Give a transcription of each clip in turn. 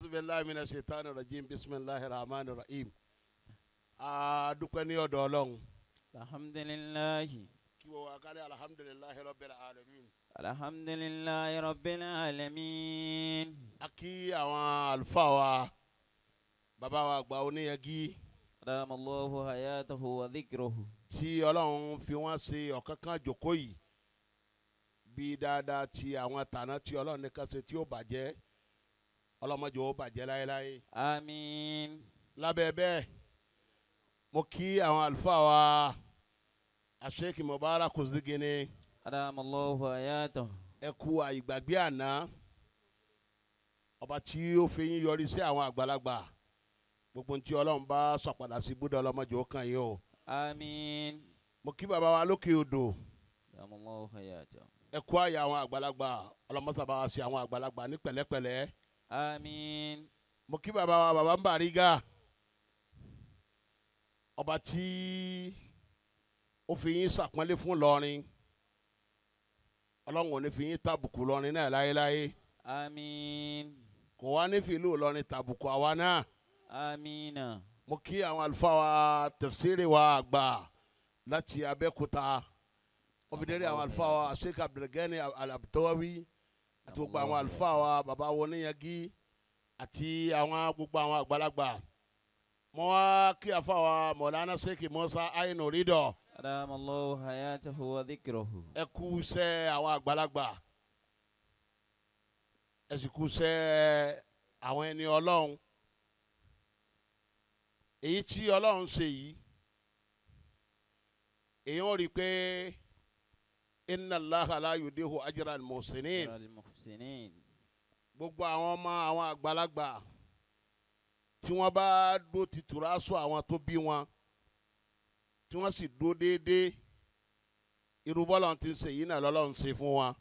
أعوذ بالله من الشيطان الرجيم بسم الله الرحمن الرحيم دكاني أدولون الحمد لله كي وقال الحمد لله رب العالمين الحمد لله رب العالمين أكي أوان الفاوا بابا وأقباوني يجي رام الله حياته وذكره tí Ọlọ́run fi wọ́n ṣe ọ̀kánkán jókòó yìí bí dáadáa tí àwọn tàná tí Ọlọ́run ní kan ṣe tí ó bàjẹ́ ọlọ́mọdé ó bàjẹ́ láéláé. àmín. lábẹ́ bẹ́ẹ̀ mo kí àwọn àlùfáà wa Sheikh Mubarak Zigini رام الله حياته ẹ kú àìgbàgbé àná ọba tí ó fi yín yọrí sí àwọn àgbàlagbà gbogbo tí Ọlọ́run bá sọ̀padà sí búdà ọlọ́mọdé ó kàn yín o. àmín. mo kí bàbá wa lókè odò رام الله حياته ẹ kú àyà àwọn àgbàlagbà ọlọ́mọsábà wa sí àwọn àgbàlagbà ní pẹ̀lẹ́pẹ̀lẹ́. àmín. mo kí bàbá wa bàbá ń Bàrígà ọba tí ó fi yín sàpọ́nlé fún lọ́rin Ọlọ́run ò ní fi yín tàbùkù lọ́rin náà láéláé àmín. kò wá ní fìlú lọ́rin tàbùkù àwa náà. àmín. mo kí àwọn àlùfáà wa tafsiri wa àgbà láti Abẹ́òkúta òfìdérí àwọn àlùfáà wa Sheikh Abdulgani Al-Abtawi àti gbogbo àwọn àlùfáà wa bàbá Wọníyangí àti àwọn gbogbo àwọn àgbàlagbà mo wá kí àfáà wa Mọ̀lánà Sheikh Musa Ainu Ridọ رام الله حياته وذكره ẹ kú iṣẹ́ àwọn àgbàlagbà ẹ sì kú iṣẹ́ àwọn ẹni Ọlọ́run èyí tí Ọlọ́run ṣe yìí èèyàn rí i pé inna Allaha la yudihu ajra al-muhsinin المحسنين gbogbo àwọn ọmọ àwọn àgbàlagbà tí wọ́n bá dó ti tùrásù àwọn tó bí wọn tí wọ́n sì dó déédéé irú bọ́lá ti ń ṣe yìí náà lọ́lọ́run ṣe fún wọn.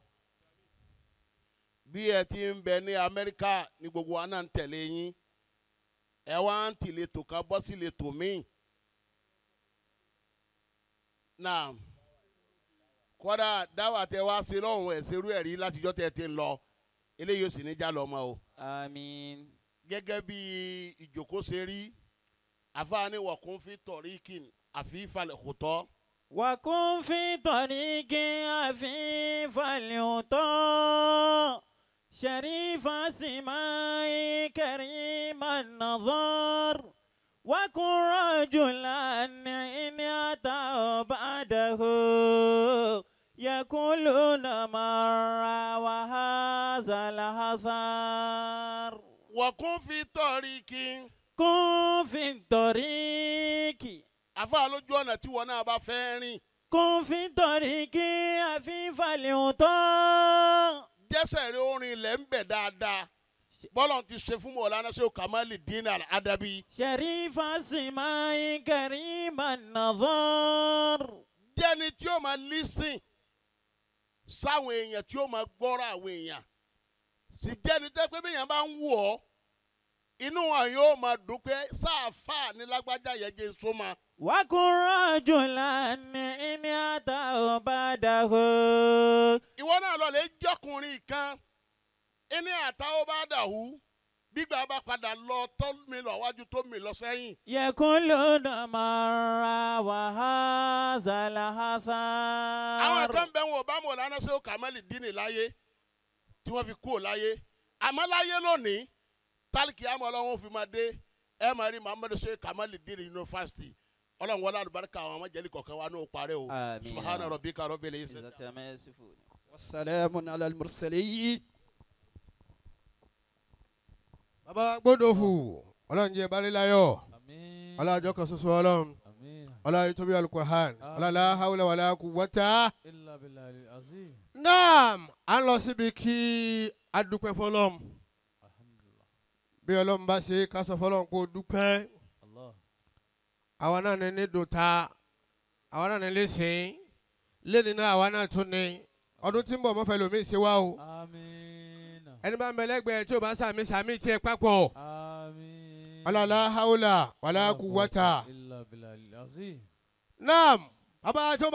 bí ẹ ti ń bẹ ní Amẹ́ríkà ní gbogbo wa náà ń tẹ̀lé yín ẹ wá ń tì létò kan bọ́ sí létò míì. náà kódà dáwà tẹ wá sí lọ́hùn ẹ̀ ṣerú ẹ̀rí látijọ́ tẹ ti ń lọ eléyìí ó sì ní já lọ́mọ o. àmín. gẹ́gẹ́ bí ìjókòó ṣe rí àfáàní wọ̀kún fi tọ̀ríkìn àfi ìfàlẹ̀ kò tọ́. وكن في طريق عفيف اليطا شريف سماء كريم النظر وكن رجلا إن أتى بعده يقولون مر وهذا الحذر wọ̀kún fi tọ̀ríkìn. كن في الطريق àfáà lójú ọ̀nà tí wọn náà bá fẹ́ rìn. كن في الطريق عفيف اليطا jẹ́sẹ̀ rí orin ilẹ̀ ń bẹ̀ dáadáa bọ́lọ̀ ti ṣe fún Mọ̀lánà Sheikh Kamaluddin Al-Adabi. شريف السماء كريم النظر jẹ́ni tí ó máa lísìn sáwọn èèyàn tí ó máa gbọ́rọ̀ àwọn èèyàn sì jẹ́ni tẹ́ pé bíyàn bá ń wù ọ́ inú wọn yóò máa dùn pé sáàfà ní lágbájá yẹn jẹ́ sọ́mà. وكن رجلا إن أتى بعده ìwọ náà lọ lè jọkùnrin kan ẹni àtàwọn bá dàhú gbígbà bá padà lọ tó mi lọ wájú tó mi lọ sẹ́yìn. يقولون مر وهذا الحذر àwọn kan bẹ wọn ò bá Mọ̀lánà Sheikh Kamaluddin láyé tí wọ́n fi kú ò láyé àmọ́ láyé lónìí tálíkì àmọ́ Ọlọ́run fi máa dé ẹ máa rí Muhammadu Sheikh Kamaluddin University Ọlọ́run wọlé àlùbáríkà àwọn ọmọjẹ́lì kọ̀ọ̀kan wa n'o parẹ́ o. آمين. subhana rabbika rabbil izzati. إذا ما يصفون والسلام على المرسلين. bàbá gbódòfù ọlọ́run jẹ́ balẹ̀láyọ̀ آمين ọlọ́jọ́ kan ṣoṣo ọlọ́run آمين ọlọ́run tóbi alukur'an ọlọ́lá hawla wàlá quwwata. إلا بالله العظيم naam à ń lọ síbi kí a dúpẹ́ fọlọ́m الحمد لله bí ọlọ́run bá ṣe ká sọ fọlọ́m kó dúpẹ́ الله àwa náà ní dòta àwa náà ní lẹ́sìn lẹ́ni náà àwa náà tún ní ọdún tí ń bọ̀ mọ́fẹ́ lómi ṣe wá o آمين ẹni bá ń bẹ lẹ́gbẹ̀ẹ́ tí o bá sàmì tiẹ̀ papọ̀ آمين ọlọ́lá hawla wàlá quwwata. إلا بالله العظيم naam bàbá tó bá.